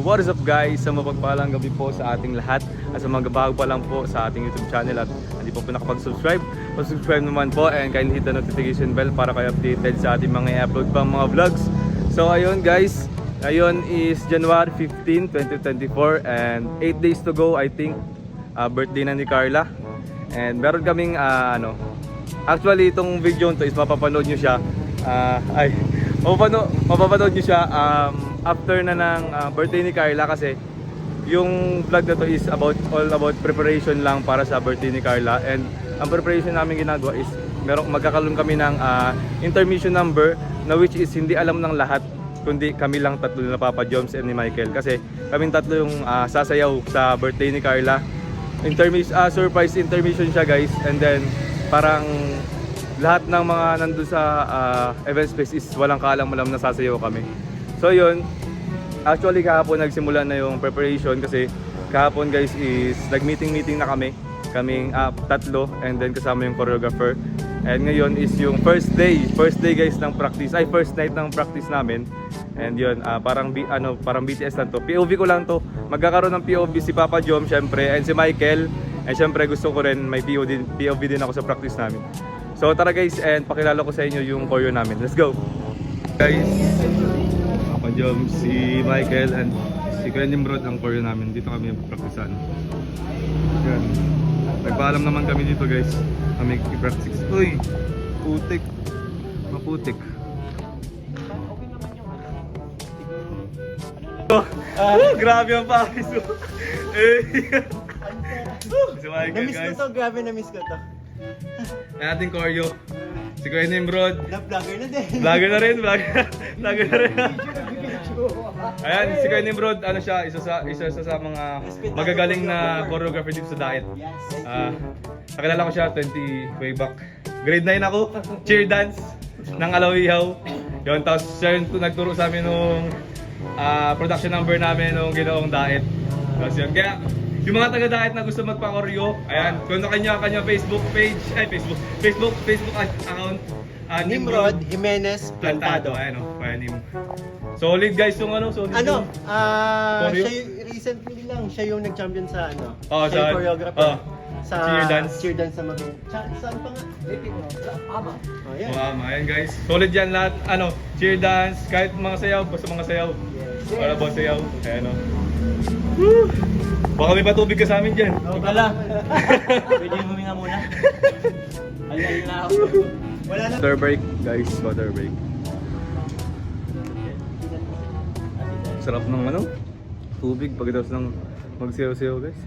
What is up guys? Sa mapagpalang gabi po sa ating lahat at sa mga bago pa lang po sa ating YouTube channel at hindi po nakapag-subscribe, subscribe naman po and kindly hit the notification bell para kayo updated sa ating mga i-upload pang mga vlogs. So ayun guys, ngayon is January 15, 2024 and 8 days to go I think. Birthday na ni Carla. And meron kaming actually itong video to is mapapanood nyo siya mapapanood nyo siya after na ng birthday ni Carla kasi yung vlog na to is all about preparation lang para sa birthday ni Carla. And ang preparation namin ginagawa is magkakaroon kami ng intermission number na which is hindi alam ng lahat kundi kami lang tatlo na Papa Joms and ni Michael kasi kaming tatlo yung sasayaw sa birthday ni Carla. Surprise intermission siya guys, and then parang lahat ng mga nandun sa event space is walang kaalam-alam na sasayaw kami. So yun, actually kahapon nagsimula na yung preparation kasi kahapon guys is nag-meeting na kaming tatlo and then kasama yung choreographer. And ngayon is yung first day guys ng practice, first night ng practice namin. And yun, parang BTS lang to. POV ko lang to. Magkakaroon ng POV si Papa Jom syempre and si Michael. And syempre gusto ko rin may POV din ako sa practice namin. So tara guys, and pakilala ko sa inyo yung choreo namin. Let's go! Guys, Papa Jom, si Michael and si Kuya Nimrod ang choreo namin. Dito kami practicean. Yan. Nagpaalam naman kami dito guys. Kami i-practice. Uy! Putik! Maputik. Grabe ang pakis mo. Si Michael Na-miss ko guys. to, grabe na-miss ko to. Ang ating choreo. Si Kuya Nimrod. Na-vlogger na din. Vlogger na rin. Ayan, si Kuya Nimrod, isa sa mga magagaling na choreographer dito sa Daet. Nakilala ko siya 20 way back. Grade 9 ako, cheer dance ng Alawihaw. Yun, tapos siya yung nagturo sa amin nung production number namin nung ginoong Daet. Tapos yun, kaya yung mga taga-Daet na gusto magpa-choreo, ayan, kung kanya Facebook page, Facebook account, Nimrod Jimenez Plantado. Ayan o, Nim. Solid guys yung solid yung choreo. Siya recently lang, siya yung nag-champion sa Oh, siya yung choreographer. Sa cheer dance sa Magin. Saan pa nga? Sa AMA. Oh, yan. Ayan guys. Solid yan lahat. Cheer dance, kahit mga sayaw, basta mga sayaw. Para ba sayaw? Ayan o. Woo! Baka may patubig ka sa amin dyan. Ika lang. Pwede yung huminga muna. Ayan na ako. Wala na. Water break guys, water break. Sarap ng tubig pagkatapos ng magsayaw-sayaw guys.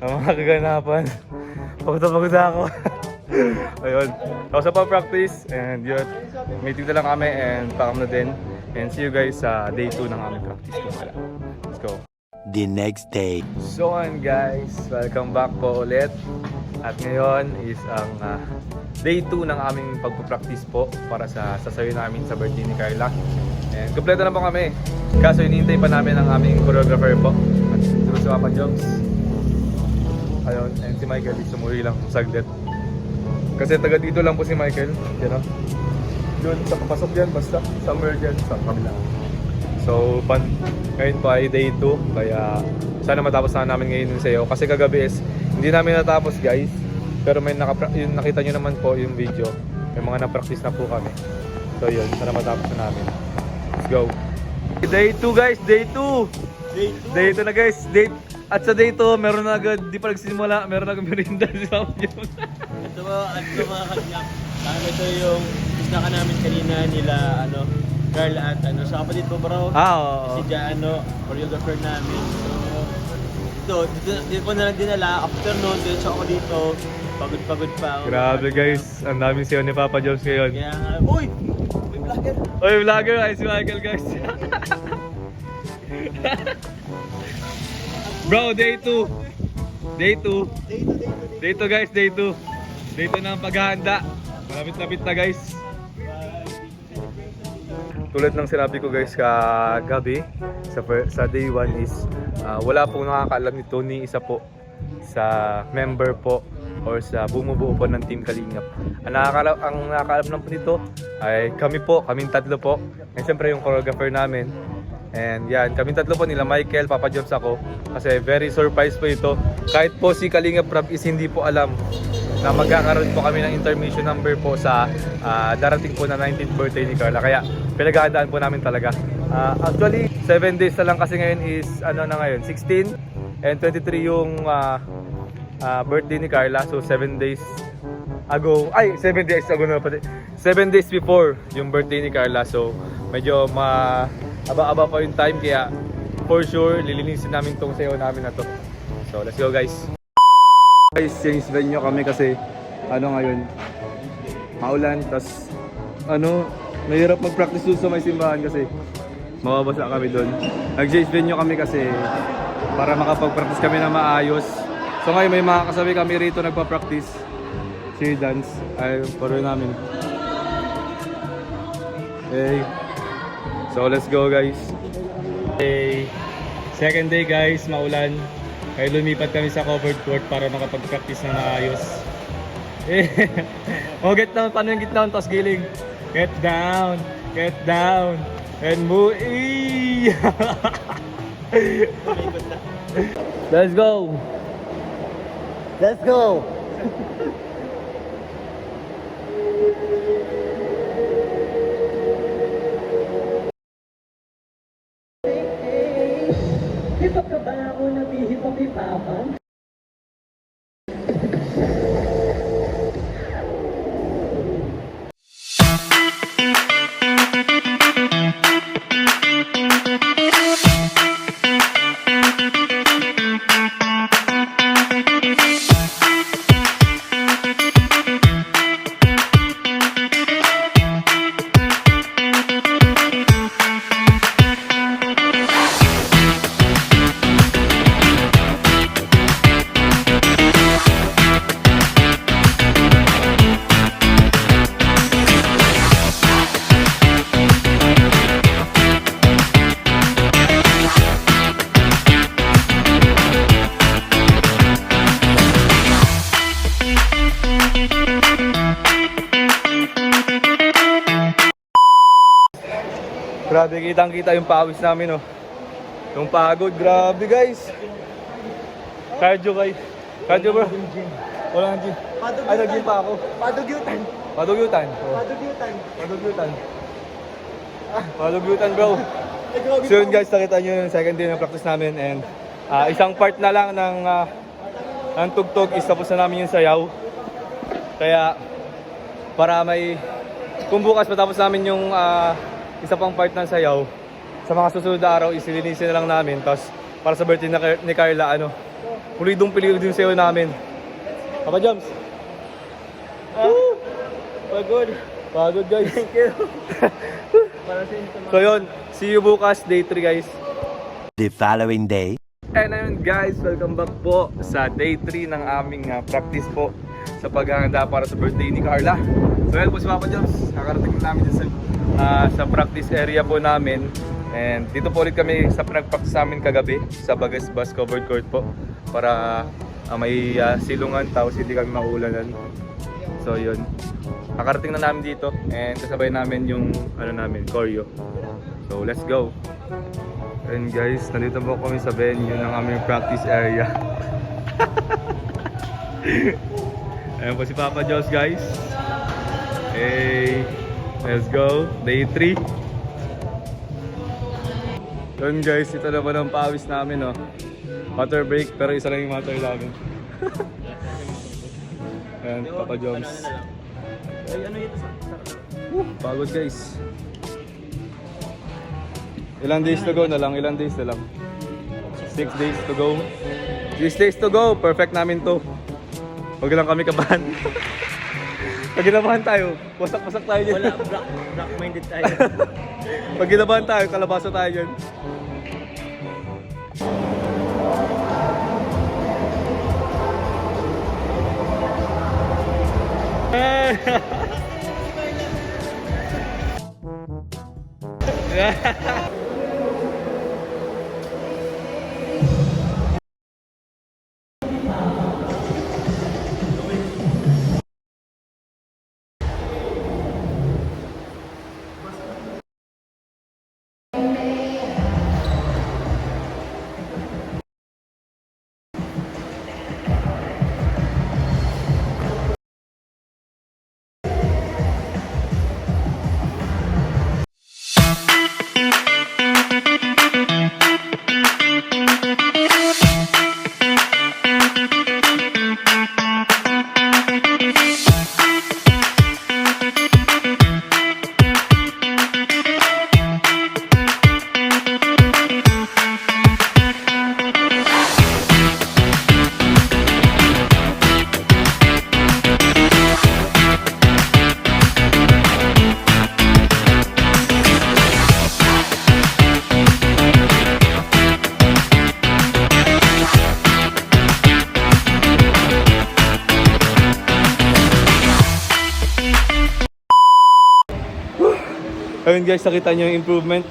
Ang mga kaganapan. Pagod ako. Ayun. Tapos pa practice and yun. Meeting na lang kami and pakam na din. And see you guys sa day 2 ng aming practice. Let's go. The next day. So guys, welcome back po ulit. At ngayon is ang day 2 ng aming pagpapractice po para sa sasayo namin sa birthday ni Carla. And kompleto na po kami. Kaso hinihintay pa namin ang aming choreographer po. At dito si Papa Joms. Ayun, and si Michael is sumuwi lang saglit. Kasi taga dito lang po si Michael. Yan o. Yun, sa kapasok yan basta. Somewhere dyan sa kabila. So, ngayon po ay day 2. Kaya sana matapos na namin ngayon yung sayo. Kasi kagabi is hindi namin natapos guys. Pero may yung nakita nyo naman po yung video. May mga na-practice na po kami. So yun, sana matapos na namin. Let's go. Day 2 guys, day 2. Day 2 na guys. At sa day 2, meron na agad, di pa nagsisimula, meron na agad merinda si Papa Joms. Ito mga kanyang. Ito yung isnaka namin kanina nila Carl at sa kapatid ko bro. Oo. Si choreographer namin. So, dito ko na lang dinala. Afternoon, diretso ako dito. Pagod pa ako. Grabe guys, ang daming sayo ni Papa Joms ngayon. Kaya nga, uy! May vlogger! Uy, vlogger! Ay, si Michael guys. Bro, day 2. Day 2. Day 2 guys, day 2. Day 2 na ang paghahanda. Malapit-lapit na guys. tulad ng sinabi ko guys kagabi sa day 1 is wala pong nakakaalam nito ni isa po sa member po or sa bumubuo po ng Team Kalingap. Ang nakakaalam lang po nito ay kaming tatlo po. And siyempre yung choreographer namin. And yan, kaming tatlo po nila Michael, Papa Jobs ako. Kasi very surprise po ito. Kahit po si Kalingap Rob is hindi po alam na magkakaroon po kami ng intermission number po sa darating po na 19th birthday ni Carla. Kaya pinaghahandaan po namin talaga. Actually, 7 days na lang kasi ngayon is ano na ngayon, 16 and 23 yung birthday ni Carla. So 7 days ago, 7 days ago na pati. 7 days before yung birthday ni Carla. So medyo aba-aba pa yung time, kaya for sure lilinisin namin tong sayo namin na to. So let's go guys. Guys, change venue kami kasi ngayon maulan, tas mahirap mag-practice dun sa may simbahan kasi mababasa kami dun. Nag-change venue kami kasi para makapag-practice kami na maayos. So ngayon may mga kasabi kami rito nagpa-practice cheer dance ay paro namin. Okay, so let's go guys. Okay, second day guys, maulan. Kaya lumipat kami sa covered court para makapag-practice na maayos. Get down, paano yung get down, tapos giling. Get down, and move. Let's go. Let's go! Hip-hop ka ba ako nag-hip-hop-hipapan? Grabe, kitang-kita yung pawis namin, oh. Yung pagod, grabe guys. Cardio guys. Cardio bro. Wala nang gym. Ay, nag-gym pa ako. Padugyutan! Padugyutan. Oh. Padugyutan bro. So yun guys, nakita nyo yung second day ng practice namin. And isang part na lang ng tugtog is tapos na namin yung sayaw. Kaya para kung bukas matapos namin yung isa pang part ng sayaw, sa mga susunod na araw isilinisin na lang namin. Tapos para sa birthday ni Carla, pulidong-pulidong yung sayaw namin. Papa Jams! Pagod guys. Thank you! So yun, see you bukas, day 3 guys. The following day. And ayun guys, welcome back po sa day 3 ng aming practice po sa paghahanda para sa birthday ni Carla. So yun po si Papa Jobs, nakarating namin din sa practice area po namin. And dito po ulit kami sa pinag-practice namin kagabi sa Bagas Bus Covered Court po para may silungan tapos hindi kami maulanan. So yun, nakarating na namin dito and kasabay namin yung choreo. So let's go. And guys, nandito po kami sa venue ng aming practice area. Ayan po si Papa Joss guys. Hey, let's go. Day 3. Yun guys, ito naman ang pawis namin, oh. Water break, pero isa lang yung water namin. Ayan, Papa Jones. Ay, ano ito sa... Pagod guys. Ilang days to go na lang, 6 days to go. 6 days to go, perfect namin to. Huwag lang kami kabahan. Pag ginabahan tayo, wasak-wasak tayo dyan. Wala, black-minded tayo. Pag ginabahan tayo, kalabasa tayo dyan. Ayun guys, nakita nyo yung improvement.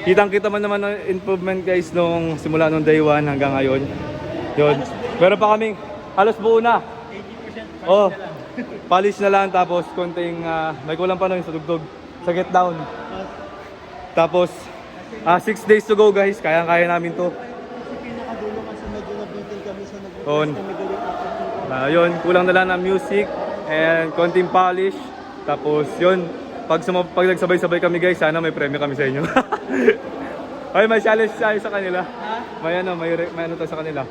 Kitang-kita man naman ang improvement guys nung simula nung day 1 hanggang ngayon. Yun. Meron pa kaming halos buo na. 80% oh, polish na lang tapos konting may kulang pa nun sa dugtog sa get down. Tapos 6 days to go guys. Kaya-kaya namin to. Kasi pinakadulo kasi medyo nabitin kami sa On. nag-request kami gawin apat. Yun, kulang na lang ng music and konting polish. Tapos yun, pag nagsabay-sabay kami guys, sana may premyo kami sa inyo. Ay, may challenge tayo sa kanila. May ano to sa kanila.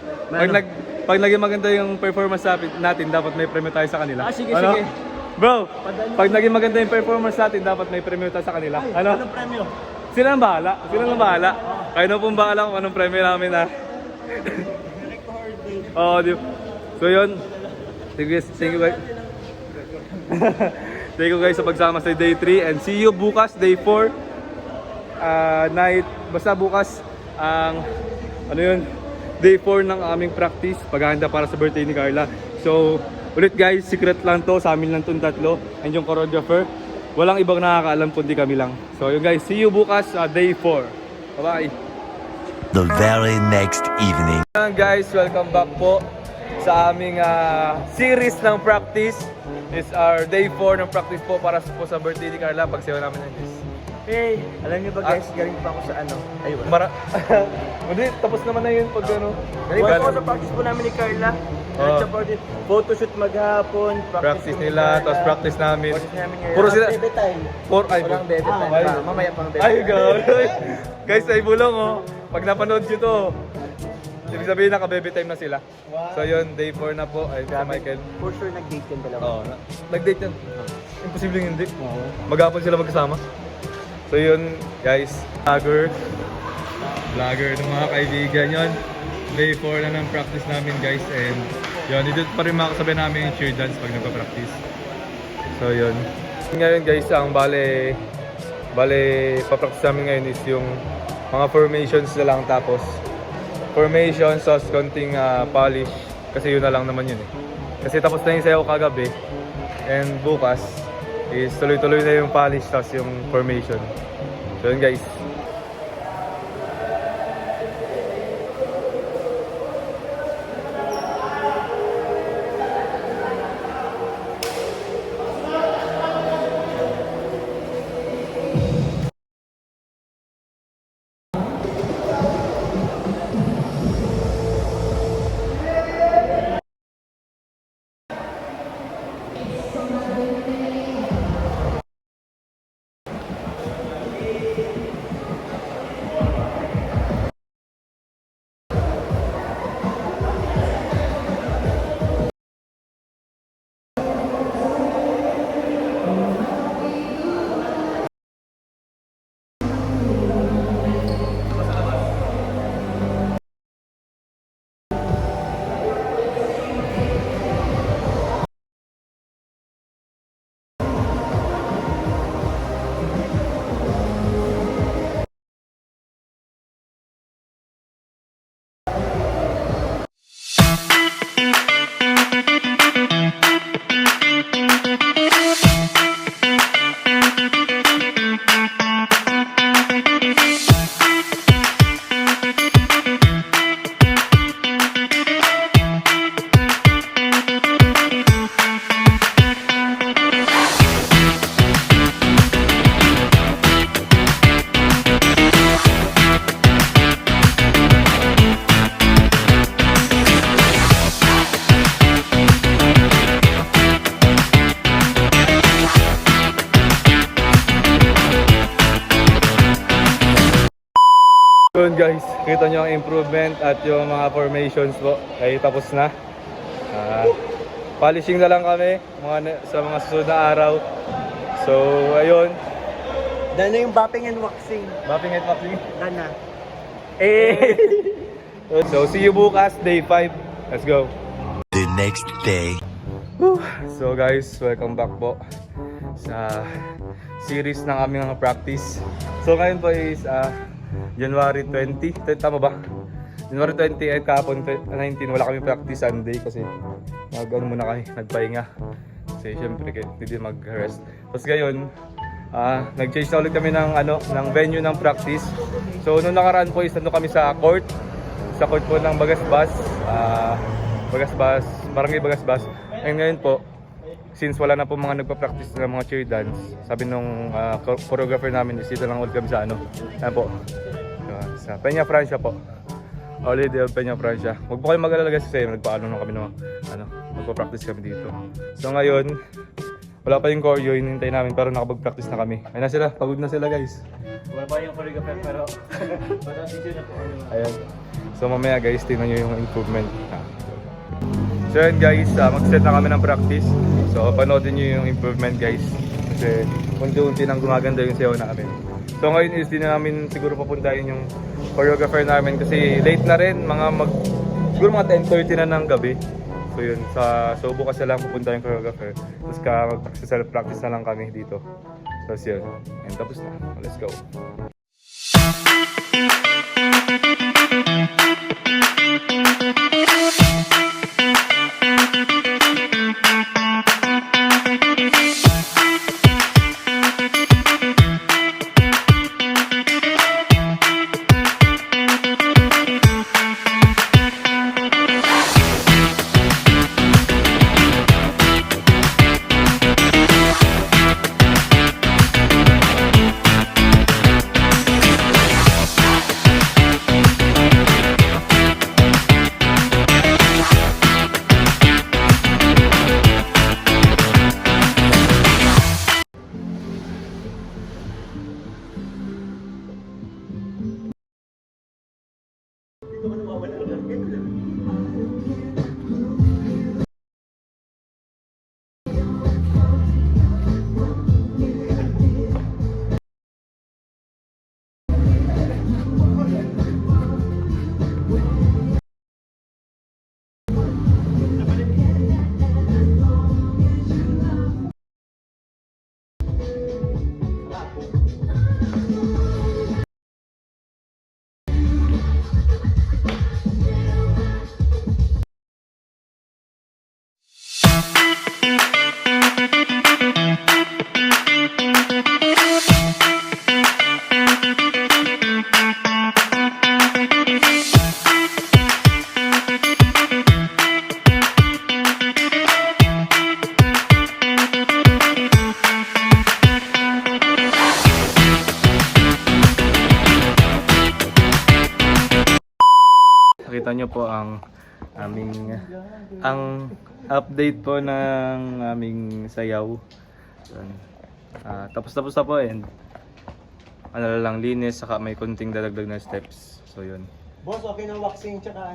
Pag naging maganda yung performance natin, dapat may premyo tayo sa kanila. Sige, ano? sige. Bro, pag naging maganda yung performance natin, dapat may premyo tayo sa kanila. Ano? Anong premyo? Sila ang bahala. Sila ang bahala. Kayo na pong bahala kung anong premyo namin ha. Oh, di. So yun. Thank you guys. Thank you guys sa pagsama sa day 3 and see you bukas day 4 night. Basta bukas ang ano yun, day 4 ng aming practice, paghahanda para sa birthday ni Carla. So ulit guys, secret lang to, sa amin lang tong tatlo and yung choreographer. Walang ibang nakakaalam kundi kami lang. So yun guys, see you bukas day 4. Bye bye. The very next evening. Guys, welcome back po sa aming series ng practice. Is our day 4 ng practice po para po sa birthday ni Carla. Pagsayaw namin ng guys. Hey, alam niyo ba guys, galing pa ako sa ano? Ayun. Hindi, tapos naman na yun pag ano. Galing pa ako sa practice po namin ni Carla. Oh. Photoshoot maghapon, Practice nila, tapos practice namin. Practice namin ngayon. Puro sila. Bebe time. Walang bebe time. Ay. Mamaya pang bebe Ay, time. guys. Guys, ay bulong oh. Pag napanood nyo to, ibig sabihin naka-baby time na sila. Wow. So yun, day 4 na po. Ay, si Michael. For sure nag-date yung dalawa. Oo. Nag-date yan. Imposibleng hindi. Maghapon sila magkasama. So yun, guys. Vlogger ng mga kaibigan yun. Day 4 na ng practice namin guys. And yun, dito pa rin makasabay namin yung cheer dance pag nagpa-practice. So yun. Ngayon guys, ang bale pa-practice namin ngayon is yung mga formations na lang, tapos formations, tapos konting polish. Kasi yun na lang naman yun eh. Kasi tapos na yung sayaw kagabi. And bukas is tuloy-tuloy na yung polish, tapos yung formation. So yun guys. guys, kita nyo ang improvement at yung mga formations po ay tapos na. Polishing na lang kami sa mga susunod na araw. So ayun, Dahil na yung bopping and waxing. mapping at mapping. Dahil na. So see you bukas, day 5. Let's go. The next day. So guys, welcome back po sa series ng aming mga practice. So ngayon po is January 20, tama ba? January 20 at kahapon 19 wala kami practice Sunday kasi muna kami, nagpahinga. Kasi syempre hindi mag-rest. Tapos ngayon, nag-change na ulit kami ng venue ng practice. So nung nakaraan po is kami sa court po ng Bagasbas. Barangay Bagasbas. And ngayon po, since wala na po mga nagpa-practice ng mga cheer dance, sabi nung choreographer namin is dito lang ulit kami sa ayan po, sa Peña Francia po. Holiday of Peña Francia. Huwag po kayo mag-alala kasi nagpaano na kami magpa-practice kami dito. So ngayon, wala pa yung choreo, hinintay namin pero nakapag-practice na kami. Ayun na sila, pagod na sila guys. Wala pa yung choreographer pero parang video na po. Ayan. So mamaya guys, tingnan nyo yung improvement. So yun guys, mag-set na kami ng practice. So panoodin nyo yung improvement guys. Kasi unti-unti nang gumaganda yung sayaw namin. So ngayon is din na namin siguro papuntahin yung choreographer namin kasi late na rin, siguro mga 10:30 na ng gabi. So yun, so bukas na lang pupunta yung choreographer. Tapos mag-self-practice na lang kami dito. So yun, and tapos na. Let's go. Nakita nyo po ang update po ng aming sayaw. Tapos na po and lang linis saka may konting dadagdag na steps. So yun. Boss, okay na waxing tsaka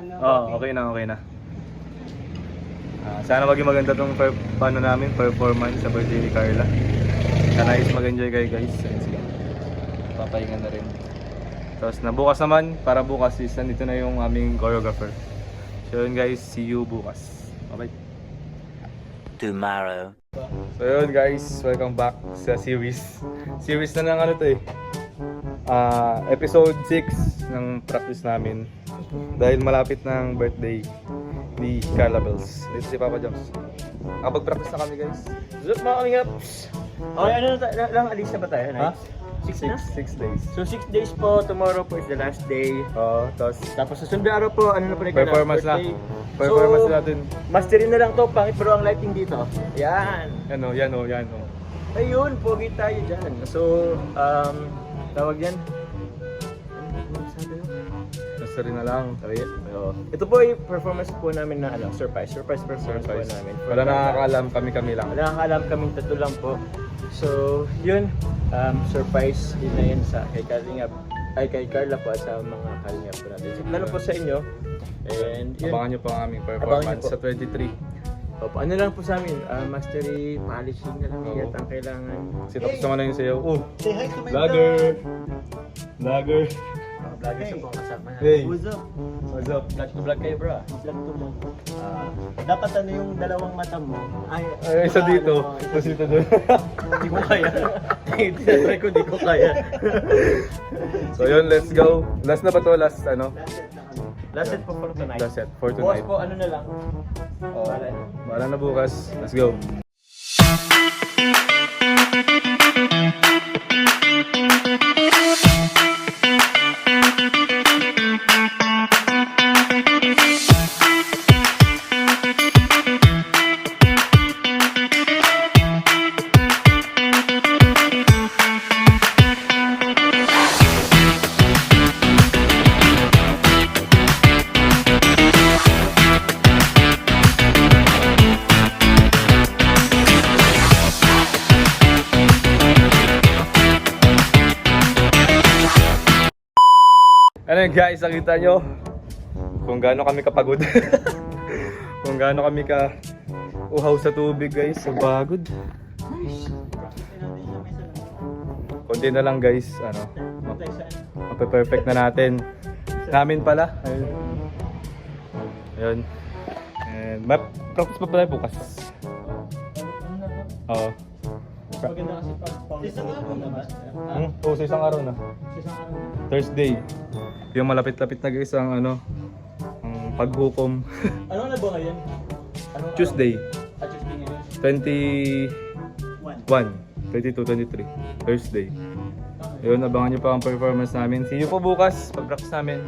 Okay na. Sana maging maganda tong performance sa birthday ni Carla. Sana is mag-enjoy kayo guys. Sige. Papahinga na rin. Tapos bukas naman, para bukas is nandito na yung aming choreographer. So yun guys, see you bukas. Bye-bye. Tomorrow. So yun guys, welcome back sa series. Series na ng episode 6 ng practice namin. Dahil malapit ng birthday ni Carla Bells. Dito si Papa Joms. Nakapag-practice na kami guys. Zoop mga kaming-ups! Okay, lang alis na ba tayo? Ha? 6 na? 6 days. So 6 days po, tomorrow po is the last day. Tapos Sa sunod na araw po, na po performance na. birthday. Performance So, natin. masterin na lang to, pangit pero ang lighting dito. Yan. Yan o. Ayun, pogi tayo dyan. So, tawag yan. Basta rin na lang. Ito po ay performance po namin na surprise performance po namin. Wala nakakaalam, kami lang. Wala nakakaalam, kaming tatlo lang po. So, yun, surprise din na yun sa kay Kalingap. ay kay Carla po at sa mga kalingap po natin. Lalo po sa inyo. And yun. Abangan nyo po ang aming Abangan performance nyo po. sa 23. Opo, ano lang po sa amin, mastery, polishing na lang Oo. yan ang kailangan. Kasi tapos naman na yung sayaw. Oh, Say hi to my vlogger! Vlogger! Mga vloggers yung mga kasama natin. Hey! What's up? What's up? Vlog to vlog kayo bro. Vlog to vlog. Dapat ano yung dalawang mata mo? Ay, isa dito. Tapos ito doon. Hindi ko kaya. Tinatry ko, hindi ko kaya. So yun, let's go. Last na ba to? Last ano? Last set po for tonight. Last set for Boss tonight. po, ano na lang. Wala na. Wala na bukas. Let's go. Ano yun guys, nakita nyo kung gaano kami kapagod. Kung gaano kami ka uhaw sa tubig guys, so pagod. Konti na lang guys, ano, mape-perfect na natin. Namin pala. Ayun. Ayun. And practice pa pala bukas. Oo. Maganda kasi pag Isang araw na ba? Oo, sa isang araw na. Thursday. Yung malapit-lapit na guys ang ano, ang paghukom. Ano na ba ngayon? Anong Tuesday, Tuesday ngayon? 22, 23, Thursday. Yun, abangan nyo pa ang performance namin. See you po bukas, pag-practice namin.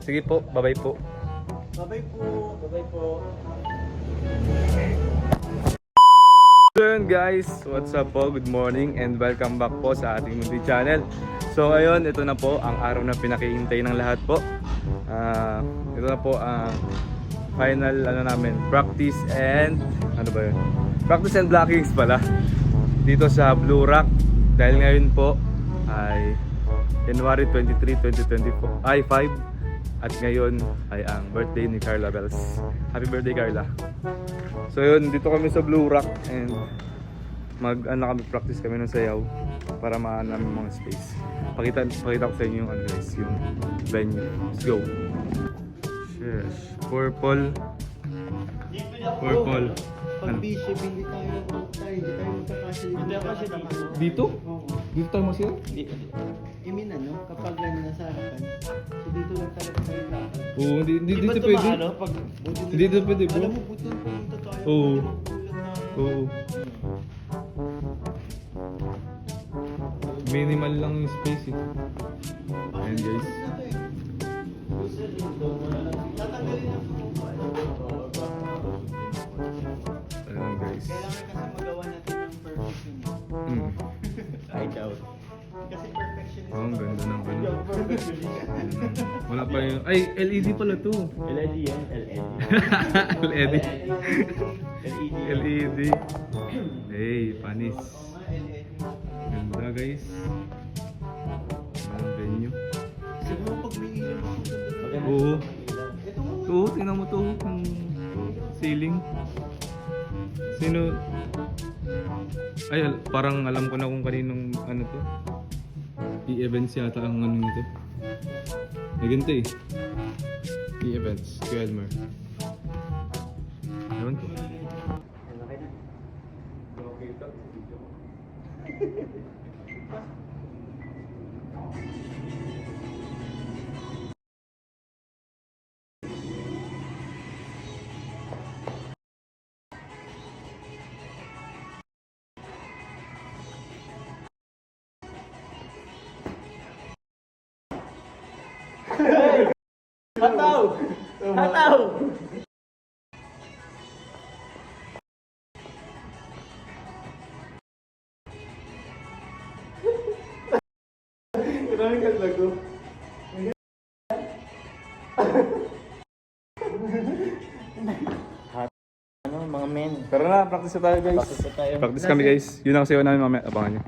Sige po, bye-bye po. Bye-bye po. Bye po. So yun guys, what's up po? Good morning and welcome back po sa ating Mundi channel. So ngayon, ito na po ang araw na pinakihintay ng lahat po. Ito na po ang final ano namin, practice and ano ba yun? Practice and blockings pala dito sa Blue Rock. Dahil ngayon po ay January 23, 2024 ay 5 at ngayon ay ang birthday ni Carla Bells. Happy birthday Carla. So yun, dito kami sa Blue Rock and kami practice kami ng sayaw para maano namin mga space. Pakita ko sa inyo yung ano guys, yung venue. Let's go. Yes. Purple. Purple. Pag busy, bili tayo ng tayo. Hindi tayo magkakasya. Hindi ako siya dito. Dito? Oo. Dito tayo masira? I mean ano, kapag nasa harapan. So dito lang talaga tayo lakad. Oo, hindi Di ba dito ito pwede. ano? Pag Hindi dito pwede bro. Alam mo, butol pumunta tayo. Oo. Hindi magugulat na. Oo. Minimal lang yung space eh. Ayan guys. Tatanggalin ang sumuko. Ayan guys. Kailangan kasi magawa natin ng perfection. I doubt. Kasi perfection is Oh, ang ganda ng ano. perfectionist. Wala pa yung... Ay, LED pala to. LED yan, LED. LED. LED. LED. Hey, panis. Ganda guys. Ang venue. Siguro pag may ilaw ako doon. Oo. Ito mo. Oo, tingnan mo to. Yung ceiling. Sino? Ay, parang alam ko na kung kaninong ano to. E-events yata ang ano nito. May ganito eh. E-events. Kuya Elmer. Ewan ko. Hataw! Hataw! Maraming kalago. Ano, mga men? Tara na, practice na tayo guys. Practice na tayo. Practice kami guys. Yun ang sayo namin mamaya. Abangan nyo.